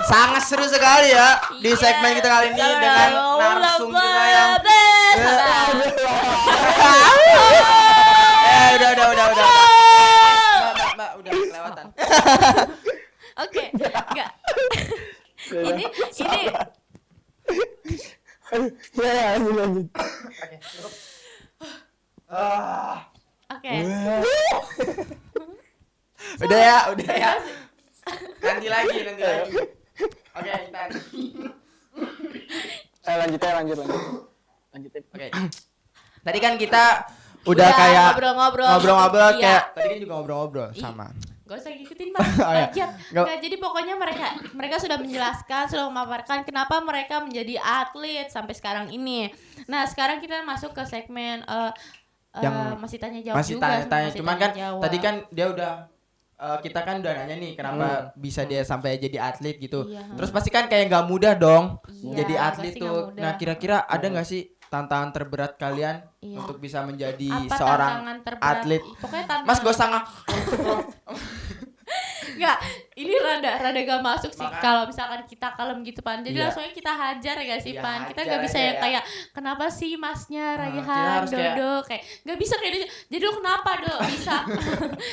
Sangat seru sekali ya di segmen kita kali ini dengan narasumber yang udah. Mbak, udah kelewatan. Oke, enggak. ini Ya, lanjut. oke. Udah ya. Nanti lagi. Oke, kita. Lanjut. Oke. Tadi kan kita udah kayak ngobrol-ngobrol Iya. kayak tadi kan juga ngobrol-ngobrol sama. Gak usah ngikutin Mas. Oh, iya. Bagian. Nggak, jadi pokoknya mereka sudah menjelaskan, sudah memaparkan kenapa mereka menjadi atlet sampai sekarang ini. Nah, sekarang kita masuk ke segmen Yang masih tanya jawab Masih juga. tanya-tanya, masih cuman kan tanya-jawab. tadi kan dia udah kita kan udah nanya nih kenapa bisa dia sampai jadi atlet gitu. Iya. Terus pasti kan kayak nggak mudah dong Iya, jadi atlet pasti nggak tuh. mudah. Nah, kira-kira ada nggak sih tantangan terberat kalian Iya. untuk bisa menjadi apa seorang tantangan terberat? atlet? Pokoknya tantangan. Mas gue sangat Enggak, ini rada gak masuk sih kalau misalkan kita kalem gitu Pan. Jadi Iya. langsungnya kita hajar ya gak sih Iya, Pan? Kita hajar gak bisa aja yang ya. kayak kenapa sih Masnya kita Raihan, harus kayak- Dodo kayak gak bisa kayak gitu. Jadi lu kenapa Do? Bisa.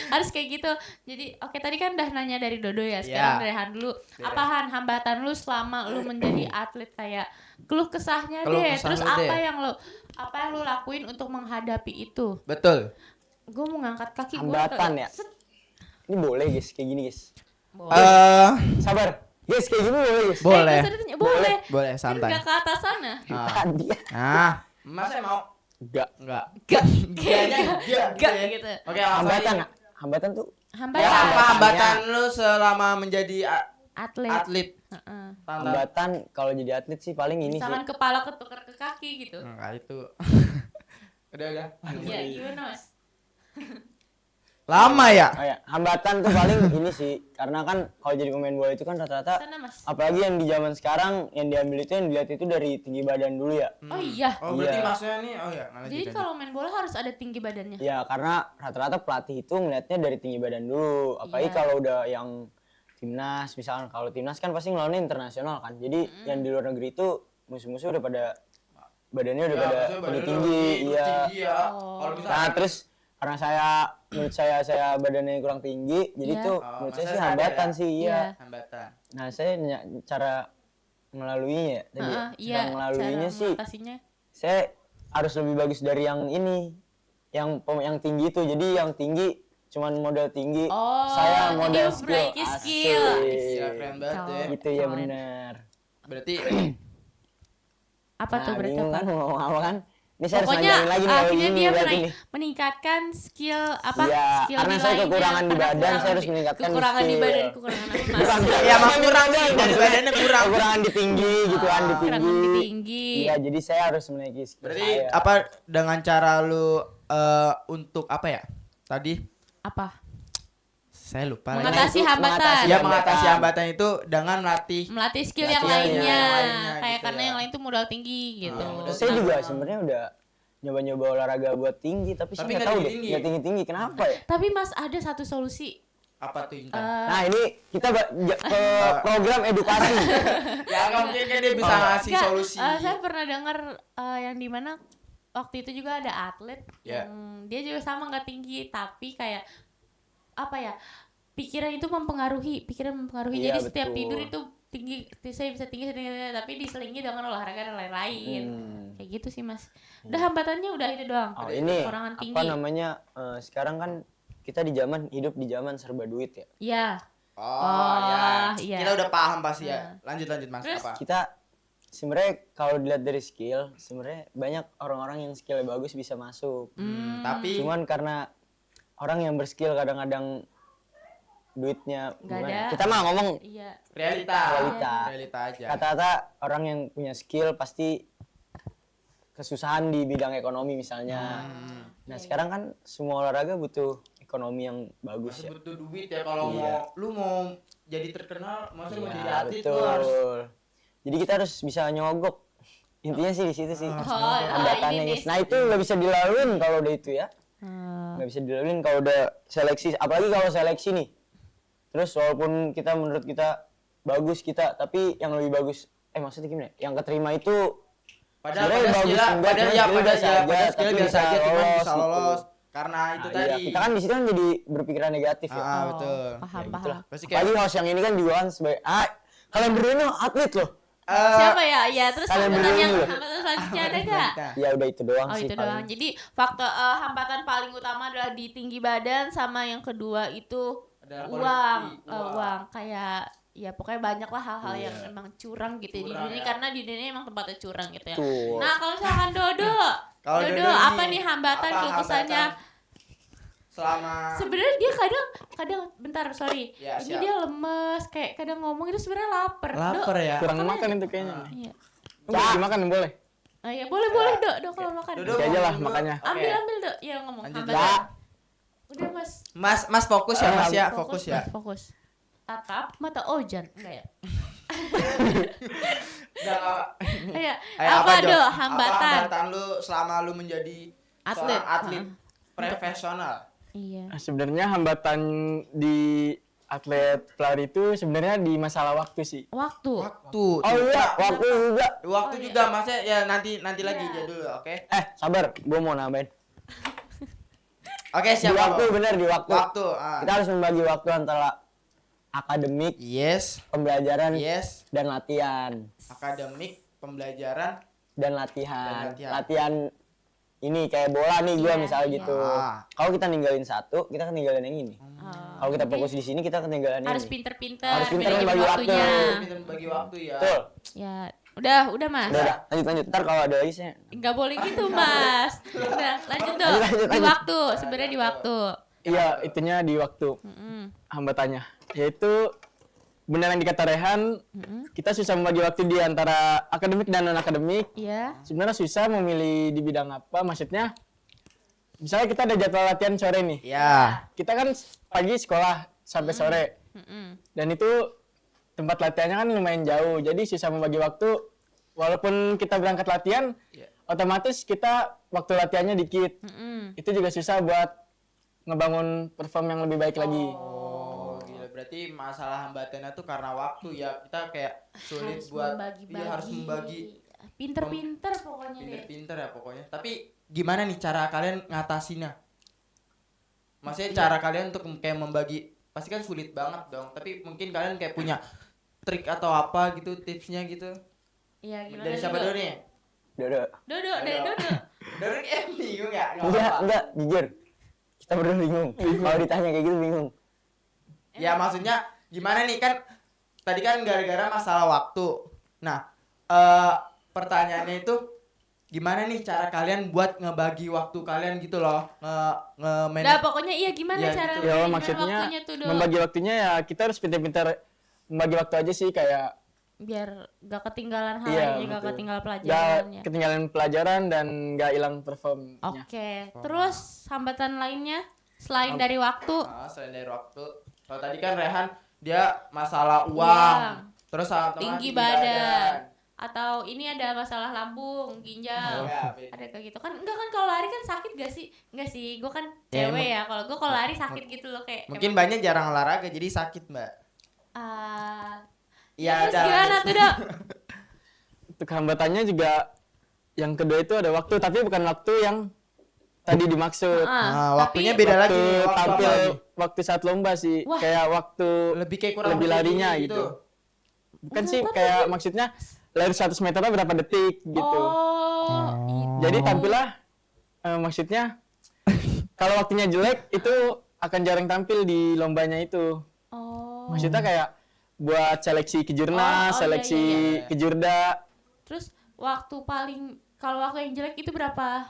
Harus kayak gitu. Jadi oke tadi kan udah nanya dari Dodo ya. Sekarang Iya. dari Han dulu. Apa Han hambatan lu selama lu menjadi atlet kayak keluh kesahnya Keluh deh. kesah Terus lu deh. apa yang lu lakuin untuk menghadapi itu? betul. Gue mau ngangkat kaki gue. Hambatan ya? Ini boleh guys, kayak gini guys. Sabar. Guys, kayak gini boleh guys. Boleh. Boleh. Boleh Kan santai. gak ke atas sana. Ah. Tadi ya. Nah, Mas saya mau Enggak. enggak. Gak. Gak Gitu. Oke, langsung Hambatan. aja. Hambatan tuh Hambatan. Ya, apa hambatan lu selama menjadi Atlet. atlet? Heeh. Tantangan. hambatan kalau jadi atlet sih paling ini Misalkan sih. kepala ketukar ke kaki gitu. Enggak itu. Udah. Ya gimana Mas? Lama ya? Oh ya, hambatan tuh paling ini sih. Karena kan kalau jadi pemain bola itu kan rata-rata Sana Mas. apalagi yang di zaman sekarang yang diambil itu yang dilihat itu dari tinggi badan dulu ya. Oh iya. Oh, berarti Iya. maksudnya nih Jadi lanjut. kalau main bola harus ada tinggi badannya. Ya karena rata-rata pelatih itu ngeliatnya dari tinggi badan dulu. Apalagi Iya. kalau udah yang timnas, misalkan kalau timnas kan pasti ngelawannya internasional kan. Jadi yang di luar negeri itu musuh-musuh udah pada badannya udah pada tinggi, iya. Oh. Kalau bisa Nah terus karena menurut saya badannya kurang tinggi, jadi Iya. tuh Oh, menurut saya masa sih sadar hambatan ya? sih, iya. Iya. hambatan. Nah saya cara melaluinya ya tadi. Heeh, Cara iya. melaluinya Cara sih, mengatasinya. saya harus lebih bagus dari yang ini, yang tinggi itu. Jadi yang tinggi cuman modal tinggi, Oh, saya jadi modal memperbaiki skill. skill. Asik. Gila, keren banget ya. Gitu ya Keren. benar. Berarti Apa tuh berarti bingung apa? kan mau ngomong apa kan? Ini saya harus Pokoknya ngajarin lagi nih kalau akhirnya gini dia berarti nih. meningkatkan skill apa? Iya, skill karena di saya lainnya. kekurangan di Karena badan, saya kekurangan harus meningkatkan di kekurangan di skill. badan, kekurangan apa Mas? ya emang kurang nih dari badannya kurang. Kekurangan di tinggi gitu kan, di Kekurangan tinggi. di tinggi. Iya, jadi saya harus menaiki skill Berarti saya. apa dengan cara lu untuk apa ya? Tadi Apa? saya lupa lagi. Mengatasi hambatan. mengatasi Ya hambatan. mengatasi hambatan itu dengan latih. Melatih skill Melatih yang skill lainnya. yang lainnya Kayak gitu karena ya. yang lain tuh modal tinggi gitu. modal Saya juga Nah, sebenarnya udah nyoba-nyoba olahraga buat tinggi, tapi saya Tapi nggak nggak tahu deh, tinggi-tinggi. nggak tinggi-tinggi. Kenapa ya? Tapi Mas ada satu solusi. Apa tuh Intan? Nah ini kita ke program edukasi. Ya nggak mungkin kan dia bisa ngasih Nggak, solusi. saya pernah dengar yang dimana waktu itu juga ada atlet Ya. yang dia juga sama nggak tinggi tapi kayak apa ya pikiran itu mempengaruhi Iya, jadi setiap betul. tidur itu tinggi saya bisa tinggi tapi diselingi dengan olahraga dan lain-lain kayak gitu sih Mas. Udah hambatannya udah itu doang. Oh ini Kekurangan tinggi. apa namanya? Sekarang kan kita hidup di zaman serba duit ya. Iya. Oh, ya. iya. Kita udah paham pasti ya. Nah. Lanjut Mas Terus- apa? Kita sebenarnya kalau dilihat dari skill, sebenarnya banyak orang-orang yang skillnya bagus bisa masuk. Tapi Cuman karena orang yang berskill kadang-kadang duitnya Nggak gimana? ada. Kita mah ngomong Iya. realita. Realita. Realita aja. kata-kata orang yang punya skill pasti kesusahan di bidang ekonomi misalnya. Nah sekarang kan semua olahraga butuh ekonomi yang bagus Masih ya. butuh duit ya kalau Iya. lu mau jadi terkenal, maksudnya mau jadi Iya atlet lu harus betul. Jadi kita harus bisa nyogok. Intinya sih di situ sih. Hambatannya ini guys. Nah itu nggak bisa dilaluin kalau udah itu ya. Hmm. Nggak bisa dilaluin kalau udah seleksi. Apalagi kalau seleksi nih. Terus walaupun kita menurut kita bagus kita, tapi yang lebih bagus, maksudnya gimana? Yang keterima itu Padahal sebenarnya pada bagus skill, enggak, padahal cuma ya skill pada biasa ya aja, pada skill tapi biasa bisa aja cuman lolos bisa gitu. lolos karena itu Nah, tadi. iya. Kita kan di situ kan jadi berpikiran negatif ya. Ah, betul. Paham, Ya, paham. gitulah. Pasti kayak Apalagi host yang ini kan juga kan sebagai kalian berdua ini atlet loh. Siapa ya? Ya, terus kalian hambatan berdua yang dulu. hambatan selanjutnya ada nggak? Ya udah itu doang Oh sih itu paling. doang. Jadi faktor hambatan paling utama adalah di tinggi badan, sama yang kedua itu Ada uang. politik, uang. Uang kayak ya pokoknya banyak lah hal-hal yang Iya. emang curang gitu di Curang dunia ya. karena di dunia emang tempatnya curang gitu ya. Betul. Nah kalau misalkan Dodo, Kalau Dodo Dodo apa ini, nih hambatan apa keluh kesahnya? hambatan selama Sebenarnya dia kadang bentar sorry, Ya, ini siap. dia lemes kayak kadang ngomong itu sebenarnya lapar. lapar ya. Kurang Makanya- makan itu kayaknya. Iya. Boleh dimakan boleh. Oh iya boleh Dok kalau makan. Dodo Oke aja ngomong lah dulu. makanya. Oke. Ambil Dok, ya ngomong Lanjut, hambatan. Udah Mas. Mas fokus ya Mas ya, fokus ya. Mas, fokus. Tatap mata Ojan enggak ya? Nggak, Iya. Ayo, Apa Dok? Dok Apa hambatan? hambatan lu selama lu menjadi Atlet. seorang atlet profesional? Iya. Sebenarnya hambatan di atlet pelari itu sebenarnya di masalah waktu sih. Waktu. Waktu. Oh iya, waktu juga. Waktu Oh, iya. juga Masnya ya nanti lagi Iya. aja dulu, oke? Sabar, gua mau nambahin. Oke, Di siap waktu Bang. bener di waktu. Waktu. Kita harus membagi waktu antara akademik, Yes. pembelajaran, Yes. dan latihan. Akademik, pembelajaran. Dan latihan. Dan latihan. Latihan ini kayak bola nih gua Iya, misalnya iya. gitu. Ah. Kalau kita ninggalin satu, kita ninggalin yang ini. Kalau kita Jadi fokus di sini, kita ketinggalan harus ini. pinter-pinter Harus pinter manajemen membagi waktu. waktunya. Kita bagi waktu ya. Betul. Ya, udah Mas. Udah, lanjut. Ntar kalau ada lagi saya. Enggak boleh gitu, Mas. Udah, lanjut Dok. Lanjut. Di waktu, sebenarnya di waktu. Iya, itunya di waktu hambatannya. Yaitu benar yang dikata Rehan, kita susah membagi waktu di antara akademik dan non akademik. Iya. Sebenarnya susah memilih di bidang apa. Maksudnya, misalnya kita ada jadwal latihan sore nih. Ya. Kita kan pagi sekolah sampai sore. Dan itu tempat latihannya kan lumayan jauh. Jadi susah membagi waktu. Walaupun kita berangkat latihan, otomatis kita waktu latihannya dikit. Itu juga susah buat ngebangun perform yang lebih baik lagi. Oh, gila. Berarti masalah hambatannya tuh karena waktu ya. Kita kayak sulit Harus buat membagi-bagi. iya, harus membagi. Pinter-pinter pokoknya deh. Pinter-pinter ya pokoknya. Tapi gimana nih cara kalian ngatasinnya? Maksudnya cara kalian untuk kayak membagi, pasti kan sulit banget dong. Tapi mungkin kalian kayak punya trik atau apa gitu, tipsnya gitu. Iya, gimana Dari siapa Dok? dulu nih? Dodo. Dodo, dari Dodo. Dari bingung ya? Enggak, jujur. Kita berdua bingung. Kalau ditanya kayak gitu bingung. Ya maksudnya gimana nih kan tadi kan gara-gara masalah waktu. Nah, pertanyaannya itu gimana nih cara kalian buat ngebagi waktu kalian gitu loh, Udah pokoknya iya gimana Ya, cara gitu. Ya manajemen maksudnya waktunya tuh Dok? membagi waktunya ya kita harus pintar-pintar membagi waktu aja sih, kayak Biar gak ketinggalan hal Iya, lainnya, gak betul. ketinggalan gak pelajarannya. ketinggalan pelajaran dan gak hilang performnya. Oke, terus hambatan lainnya selain dari waktu? Selain dari waktu. Kalau tadi kan Rehan dia masalah uang, Uang. terus sama teman Tinggi badan. Atau ini ada masalah lambung, ginjal. Ya, beda. Ada kayak gitu kan? Enggak kan kalau lari kan sakit gak sih? Enggak sih, gue kan Ya, cewek ya. Kalau gue kalau lari sakit gitu loh kayak. Mungkin banyak jarang olahraga jadi sakit, Mbak. Ya, Iya, terus gimana tuh Dok? Untuk hambatannya juga yang kedua itu ada waktu, tapi bukan waktu yang tadi dimaksud. Nah, tapi- waktunya beda Waktu lagi. Waktu apa tampil, lagi? waktu saat lomba sih. Wah. Kayak waktu Lebih kayak kurang lebih berdiri larinya gitu. Bukan sih, kayak maksudnya lari 100 meternya berapa detik gitu. Oh, itu. Jadi tampillah maksudnya kalau waktunya jelek itu akan jarang tampil di lombanya itu. Oh. Maksudnya kayak buat seleksi Oh, kejurnas, iya, seleksi iya, iya. kejurda. Terus waktu paling kalau waktu yang jelek itu berapa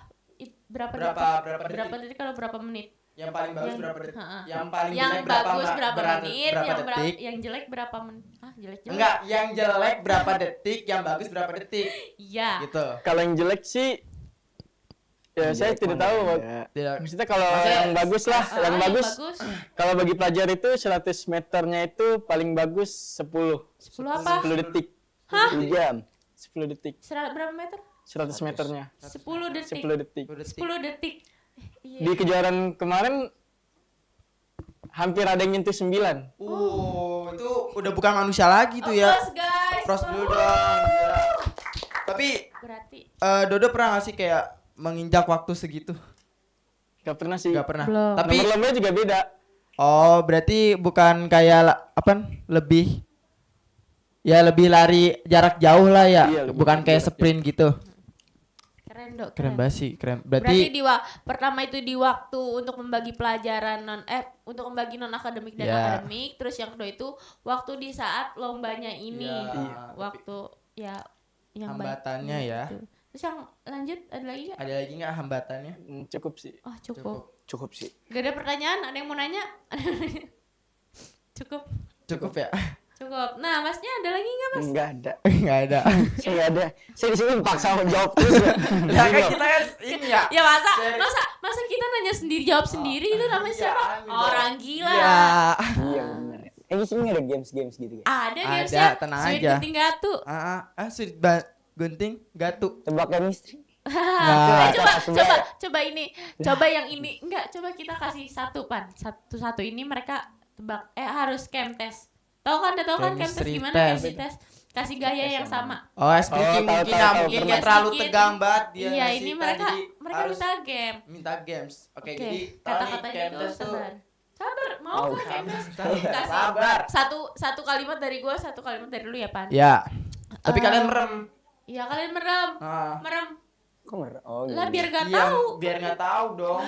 berapa Berapa detik? detik kalau berapa menit? Yang paling bagus Yang- berapa detik? Ha-ha. Yang paling Yang jelek berapa bagus Mbak? berapa menit, berapa yang detik? yang jelek berapa menit? Ah, jelek. Enggak, yang jelek berapa detik, yang bagus berapa detik. Iya. Gitu. Kalau yang jelek sih ya saya tidak tahu. Tidak. Maksudnya kalau Maksudnya- yang bagus lah, Ah, yang bagus. bagus. Kalau bagi pelajar itu 100 meternya itu paling bagus 10. 10 apa? 10 detik. Hah? 2 jam. 10 detik. Berapa meter? 100 meternya. 10 detik. 10 detik. 10 detik. Iya. Di kejuaraan kemarin hampir ada yang nyentuh 9. Itu udah bukan manusia lagi tuh ya. Applause, guys. Pros dulu dong. Gila. Tapi Berarti Dodo pernah gak sih kayak menginjak waktu segitu? Gak pernah sih. Gak pernah. Belum. Tapi Nomor lombanya juga beda. oh, berarti bukan kayak lebih lari jarak jauh lah ya. Iya, lebih Bukan kayak jarak sprint gitu. keren dok. Keren banget sih, keren. Berarti Berarti pertama itu di waktu untuk membagi pelajaran untuk membagi non akademik dan Ya. akademik, terus yang kedua itu waktu di saat lombanya ini, Ya, waktu ya yang hambatannya ya. gitu. Terus yang lanjut ada lagi nggak? Ada lagi nggak hambatannya? Cukup sih. Oh cukup. Cukup sih. Gak ada pertanyaan? Ada yang mau nanya? Cukup. Cukup ya? Cukup. Nah masnya ada lagi nggak mas? Enggak ada. Nggak ada. Saya nggak ada. Saya di sini paksa jawab terus. Lah kan kita kan ini ya. Ya Seri- masa kita nanya sendiri jawab sendiri itu namanya iya, siapa? amin, Orang gila. Iya. Iya benar. Di sini ada games gitu ya. Ada Ada, gamesnya. tenang Sweet aja. Gunting Gatu. Sweet gunting gatu. Tebak chemistry. Nggak. Coba ini. Coba yang ini. Enggak, coba kita kasih satu pan. Satu ini mereka tebak. Harus chem test. Tahu kan chem test Chemistry gimana test. chemistry test? Kasih gaya yang sama. Oh, speaking tahu, mungkin tahu, ya, tahu, mungkin pernah. nggak terlalu Sedikit. tegang banget dia Iya, ngasih ini tadi, mereka harus minta game. minta games. Oke, Oke, jadi kata-katanya itu tuh sabar. Sabar, mau kan chem test? Kasih sabar. satu kalimat dari gua, satu kalimat dari lu ya, Pan. Ya. Tapi Eh, kalian merem. Iya, kalian merem. Ah. Merem. Kok mer? Oh, Lah biar gak Iya, tahu. biar nggak tahu dong.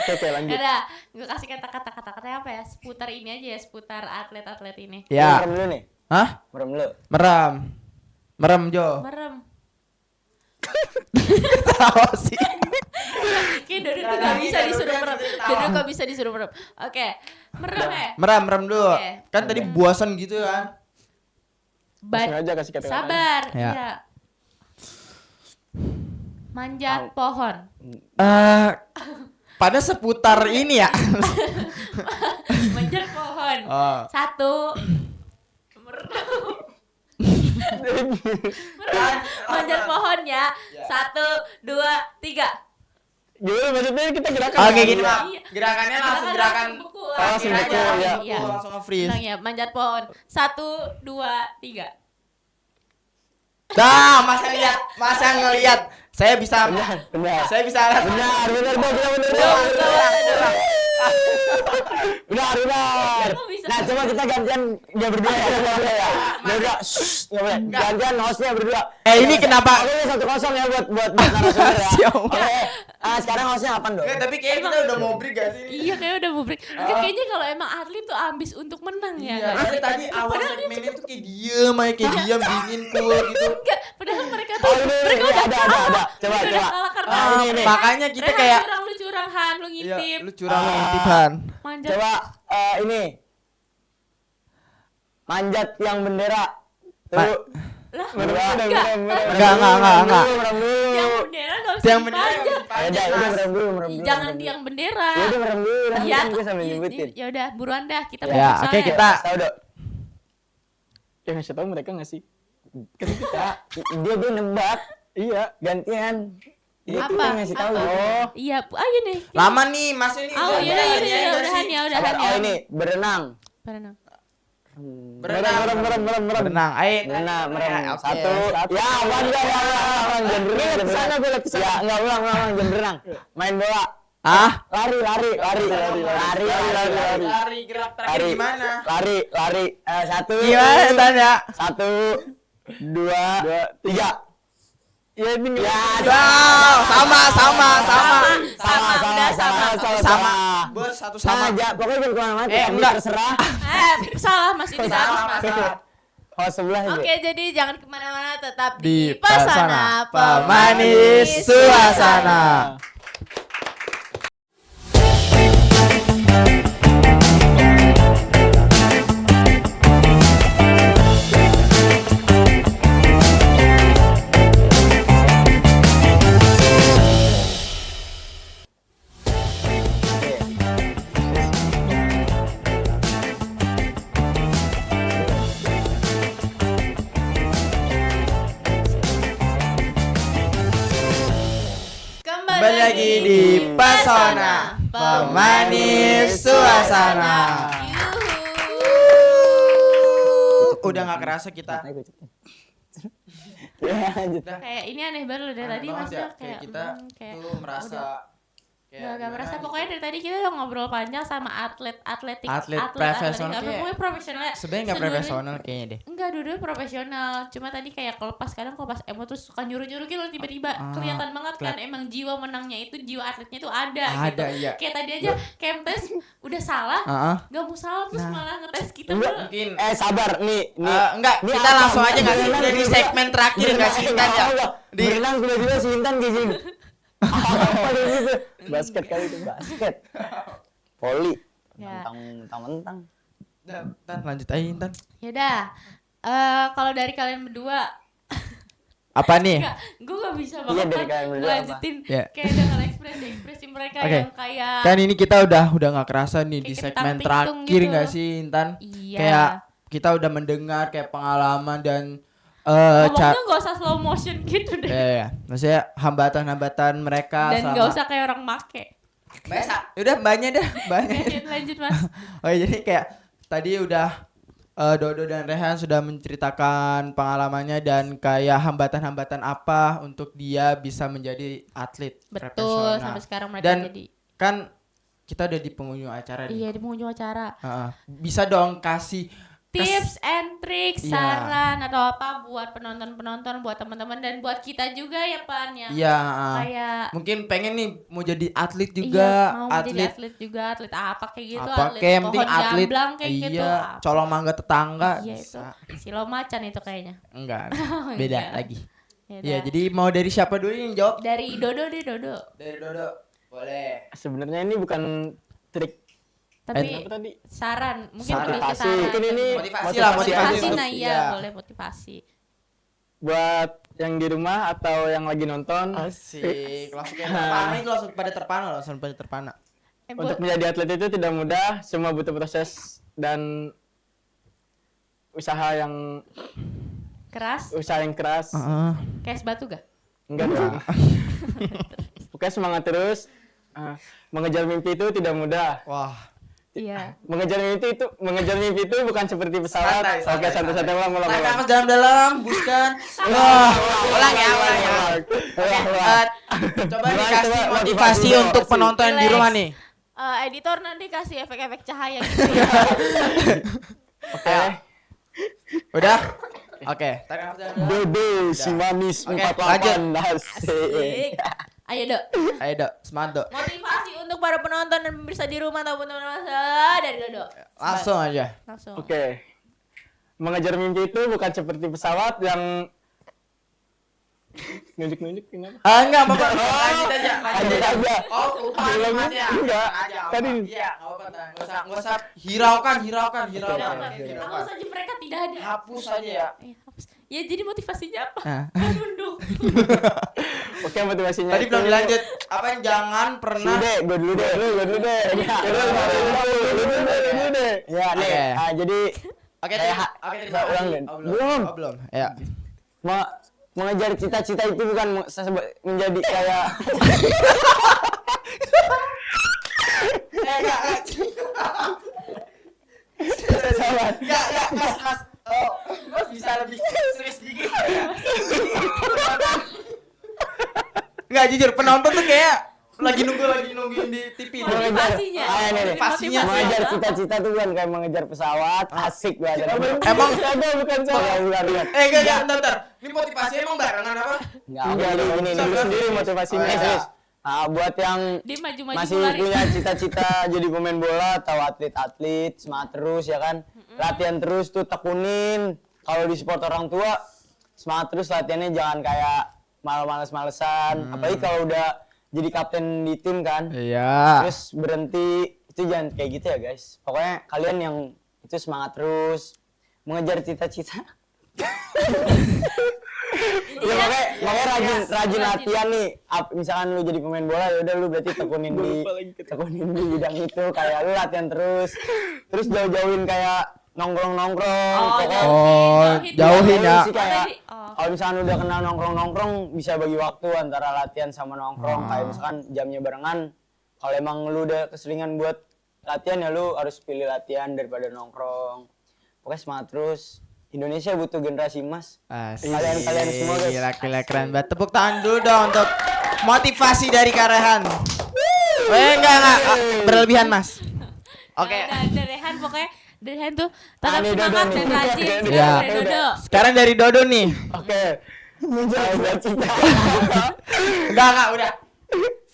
Oke, lanjut. Udah, gue kasih kata-katanya apa ya? Seputar ini aja ya, seputar atlet-atlet ini. Ya. Merem dulu nih. Hah? Merem dulu. Merem. Merem Jo. Merem. Tahu sih. Kayak Dodo tuh gak bisa disuruh merem. Dodo gak bisa disuruh merem. Oke, merem ya. Merem dulu. Oke. Kan tadi buasan gitu kan. Langsung aja kasih kata-kata. Sabar. Ya. Iya. Manjat pohon. Pada seputar ini ya. Manjat pohon. Oh. Satu. Merem. Manjat pohon ya. 1, 2, 3. Gimana maksudnya kita gerakan? Oke, kan? gini Iya. Pak. Gerakannya langsung gerakan buku Oh, langsung aja. buku, ya. Iya. Langsung nge-freeze. Tenang ya, manjat pohon. 1, 2, 3. Dah, masa ngelihat. Saya bisa Benar. Saya bisa lihat. Benar, benar, benar. Benar. Kok bisa? Nah, coba kita gantian dia berdua ya. Dia berdua. Nggak boleh. Gantian hostnya berdua. Ini kenapa? Oke, 1-0 ya buat narasumber ya. Siap. Oke. Sekarang hostnya apaan dong? Enggak, tapi kayaknya kita udah mau break gak sih? Iya kayak udah mau break. Enggak, kayaknya kalau emang atlet tuh ambis untuk menang ya. Iya, nggak? tapi tadi awal segmennya tuh kayak diem aja, kayak diem, dingin, cool gitu. Enggak, padahal mereka tuh Oh, ini, mereka udah ada. kalah. Coba, Mereka udah coba. kalah karena ini. Makanya kita Rehan kayak curang, lu curang Han, lu Iya, ngintip. lu curang lu ngintiphan. Manjat. Coba ini. Manjat yang bendera. Tuh. Lah, Merem, enggak. Enggak. Merem dulu. Yang bendera enggak usah Yang bener yang dipanjat. dipanjat, Udah Mas. merem dulu. Jangan yang bendera. Ya udah merem dulu. Nanti Iya, kan gue sambil nyebutin. ya udah buruan dah kita Ya, fokus oke, aja. kita Tahu dong. Ya ngasih tahu mereka nggak sih? Kan kita dia nebak. Iya. Gantian. Dia Apa? kita ngasih tahu. Apa? Oh. Iya, ayo nih. lama nih, Mas ini. Oh, yaudah, udahan ya. Oh ini berenang. Berenang. Berenang. Berenang. Ayo. Berenang, merem. Oke. Satu. Ya, ulang. Jam berenang. Kesana gue liat kesana. Ya, enggak ulang. Jam berenang. Main bola. Ah? Lari. Lari gerak terakhir gimana? Lari. Satu. Gimana tanya? 1, 2, 3. Ya ini Ya, Wow, sama. Udah Sama. Bos, satu sama. Sama. Pokoknya jangan kemana-mana. Tapi Enggak. terserah. Salah masih tidak habis Mas. Oh, sebelah aja. Oke, jadi jangan kemana-mana, tetap Di di Pasana Pemanis Suasana. Kembali lagi di Pesona. pemanis suasana. Yuhu. Udah nggak kerasa kita. Ya, lanjut. Kayak ini aneh banget loh dari Aneh tadi banget maksudnya ya, kayak kita kayak tuh merasa udah kayak gak merasa gimana pokoknya dari tadi kita udah ngobrol panjang sama atlet profesional kayak- pokoknya profesional ya. sebenarnya nggak Seluruh- profesional kayaknya deh. Enggak, dua-duanya profesional. Cuma tadi kayak kalau pas kadang kalau pas emo tuh suka nyuruh-nyuruh gitu tiba-tiba kelihatan banget kan emang jiwa menangnya itu, jiwa atletnya tuh ada gitu. Ada, iya. Kayak tadi aja Kemtes udah salah, gak mau salah terus malah ngetes kita Enggak. malah. Mungkin Sabar nih. enggak, Ini kita apa? langsung aja nggak sih Berenang di juga. segmen terakhir nggak sih Intan ya? Di Berenang tiba-tiba si Intan kayak gini. Apa kayak gitu? Basket kali itu, basket. Voli. Ya. Mentang-mentang. Intan lanjut aja Intan. Yaudah, kalau dari kalian berdua Apa nih? Enggak, gue gak bisa Iya, banget dari kan kalian berdua lanjutin Ya. kayak dengan ekspresi mereka Oke. yang kayak Kan ini kita udah nggak kerasa nih Kayak di kentang segmen tiktung terakhir gitu. nggak sih Intan? Iya. Kayak kita udah mendengar kayak pengalaman dan ngomongnya gak usah slow motion gitu deh. ya, maksudnya hambatan-hambatan mereka Dan gak usah kayak orang make. Udah banyak dah, banyak. Lanjut mas. Oke, jadi kayak tadi udah Dodo dan Rehan sudah menceritakan pengalamannya dan kayak hambatan-hambatan apa untuk dia bisa menjadi atlet Betul, profesional. sampai sekarang mereka Dan jadi kan kita udah di pengunjung acara nih. iya di pengunjung acara. Bisa dong kasih Tips and tricks, Iya. saran atau apa buat penonton-penonton, buat teman-teman dan buat kita juga ya Pan ya. Iya, Kayak mungkin pengen nih mau jadi atlet iya, juga, mau menjadi atlet juga, atlet apa kayak gitu, apa atlet kayak yang penting pohon atlet, gamblang kayak iya, gitu. Apa. colong mangga tetangga, Iya itu, bisa. silo macan itu kayaknya. Enggak, Oh, beda enggak. lagi. Ya Iya, udah. jadi mau dari siapa dulu yang jawab? Dari Dodo deh Dodo. Dari Dodo, boleh. Sebenarnya ini bukan trik Tapi apa tadi? saran, mungkin Saran. lebih ke Motivasi. saran. Mungkin ini Motivasi lah, motivasi untuk- nah iya, iya. boleh motivasi. Buat yang di rumah atau yang lagi nonton Asik, langsung kayak terpana itu langsung pada terpana. untuk menjadi atlet itu tidak mudah, semua butuh proses dan usaha yang keras, keras. kayak es batu gak? Enggak dong. Pokoknya semangat terus. Mengejar mimpi itu tidak mudah. Wah, Iya. Mengejar mimpi itu bukan seperti pesawat. Oke, santai-santai ulang. tarik nafas dalam-dalam, buskan. Wah, ulang ya. Coba Gimana, dikasih coba, motivasi motivasi, untuk penonton yang di Relax. rumah nih. Editor nanti kasih efek-efek cahaya gitu ya. Oke. Udah? Oke, tarik nafas dalam-dalam. Dodo si manis Oke, 48 Asik. Ayo Dok, Ayo, Dok, semangat, Dok. motivasi untuk para penonton dan pemirsa di rumah ataupun teman-teman dari Dodo. Langsung aja. Langsung. Oke. Mengejar mimpi itu bukan seperti pesawat yang nunjuk-nunjuk kenapa? Enggak, Bapak. Lanjut aja. Lanjut aja. Oh, lupa Ulang Mas, ya. enggak. Aja, apa? Tadi. Iya, enggak apa-apa. Enggak usah hiraukan. Hapus aja mereka tidak ada. Hapus aja ya. Hapus. Ya jadi motivasinya apa? Nah. Nunduk. Oke, motivasinya. Tadi itu- belum dilanjut. Apa yang jangan pernah Gue dulu deh. Lu dulu deh. Ya, nih. Oke. Jadi Oke, Kayak terima ulang, kasih. Den. Oh, Belum. Oh, belum. Ya. mengejar cita-cita itu bukan menjadi kayak Enggak, Mas. Oh, Mas bisa lebih serius dikit. Enggak, jujur penonton tuh kayak lagi nungguin di TV. Motivasinya. Motivasinya. mengejar cita-cita itu bukan kayak mengejar pesawat asik banget. Emang bukan saya bukan. bentar. Ini motivasi emang barengan apa? Enggak, ini lu sendiri motivasinya. Oh, iya. Serius. Buat yang Dia maju-maju masih lari. punya cita-cita jadi pemain bola atau atlet-atlet, semangat terus ya kan. Latihan terus tuh tekunin. Kalau di support orang tua, semangat terus latihannya, jangan kayak males-malesan. Apalagi kalau udah jadi kapten di tim kan. Iya. Terus berhenti, itu jangan kayak gitu ya guys. Pokoknya kalian yang itu semangat terus mengejar cita-cita. Ya makanya rajin latihan nih. Misalkan lu jadi pemain bola, ya udah lu berarti tekunin di bidang itu, kayak lu latihan terus jauh-jauhin kayak nongkrong. Jauhin ya. Sih kayak Tadi- oh. kalau misalkan udah kenal nongkrong bisa bagi waktu antara latihan sama nongkrong, kayak misalkan jamnya barengan. kalau emang lu udah keseringan buat latihan ya lu harus pilih latihan daripada nongkrong. Pokoknya semangat terus. Indonesia butuh generasi emas. Asik. Kalian semua, guys. Gila keren banget. Tepuk tangan dulu dong untuk motivasi dari Kak Rehan. Enggak. Berlebihan, Mas. Oke. Dari Rehan pokoknya dari Rehan tuh tetap ini Dodo semangat nih. dan rajin. Iya. Sekarang dari Dodo. Sekarang dari Dodo nih. Oke. Menjaga cita. Enggak, udah.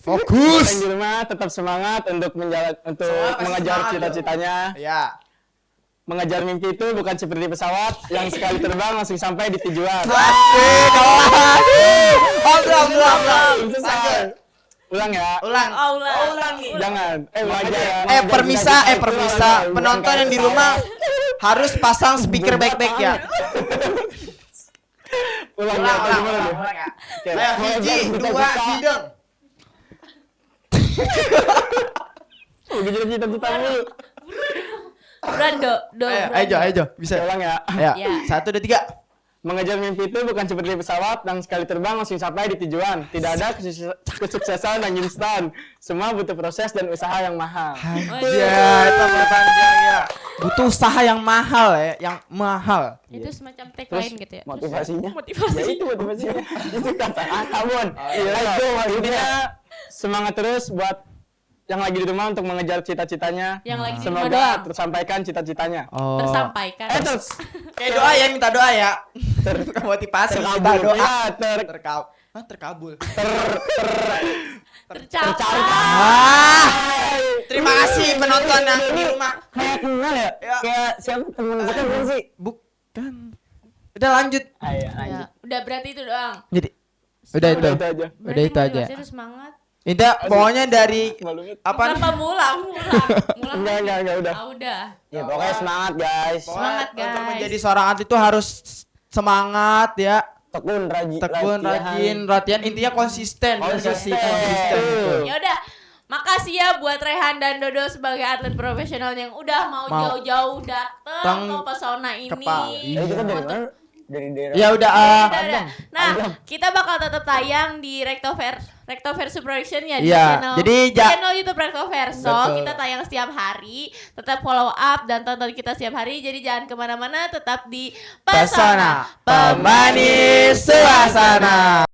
Fokus. Yang di rumah tetap semangat untuk Semangat, mengejar semangat, cita-citanya. Ya. Mengejar mimpi itu bukan seperti pesawat yang sekali terbang langsung sampai di tujuan. Asik. Belum. Selesai. Ulang ya. Ulang. Ulang. Jangan. Ulang aja ya. Permisa. Penonton yang di rumah harus pasang speaker baik-baik ya. Ulang ya. Gimana deh? ya. Oke. Ayo, hiji, dua, hidung. Udah jadi cita-cita mulu. Buruan Do. Ayo, bisa. Ulang ya. Ya. Ya. 1, 2, 3. Mengejar mimpi itu bukan seperti pesawat yang sekali terbang langsung sampai di tujuan. Tidak ada kesuksesan yang instan. Semua butuh proses dan usaha yang mahal. Ya, itu panjang ya. Butuh usaha yang mahal ya, yang mahal. Itu semacam Terus tagline gitu ya. motivasinya? Motivasi. Ya itu motivasinya. Itu kata Amun. Iya, intinya semangat terus buat yang lagi di rumah untuk mengejar cita-citanya. Yang lagi di rumah Semoga doang. tersampaikan cita-citanya. Tersampaikan. Terus Kayak doa ya, minta doa ya. Motivasi minta terkabul doa. ya, Terkabul. Tercapai. Terima kasih penonton yang di rumah. Kayak kenal ya? Ya. Kayak siapa temen kita kan sih? Bukan. Udah lanjut. Ayo Ya, lanjut. udah berarti itu doang. Jadi udah itu. Udah itu aja. Udah itu aja. Itu semangat. Indah, pokoknya dari Malu apa? Kenapa mulang? Enggak udah. Udah. Ya pokoknya semangat guys. Semangat, Untuk guys. menjadi seorang atlet itu harus semangat ya. Tekun, Rajin, latihan, intinya konsisten. Bener gak sih? Konsisten. Betul. Ya udah. Makasih ya buat Rehan dan Dodo sebagai atlet profesional yang udah mau jauh-jauh datang ke pesona ini. Iya. Itu kan dari mana? Dari daerah. Ya udah Udah. Nah, kita bakal tetap tayang di Rektoverso Production ya di Iya, channel, jadi channel YouTube Rektoverso. Betul. Kita tayang setiap hari. Tetap follow up dan tonton kita setiap hari. Jadi jangan kemana-mana, tetap di Pesona Pemanis Suasana.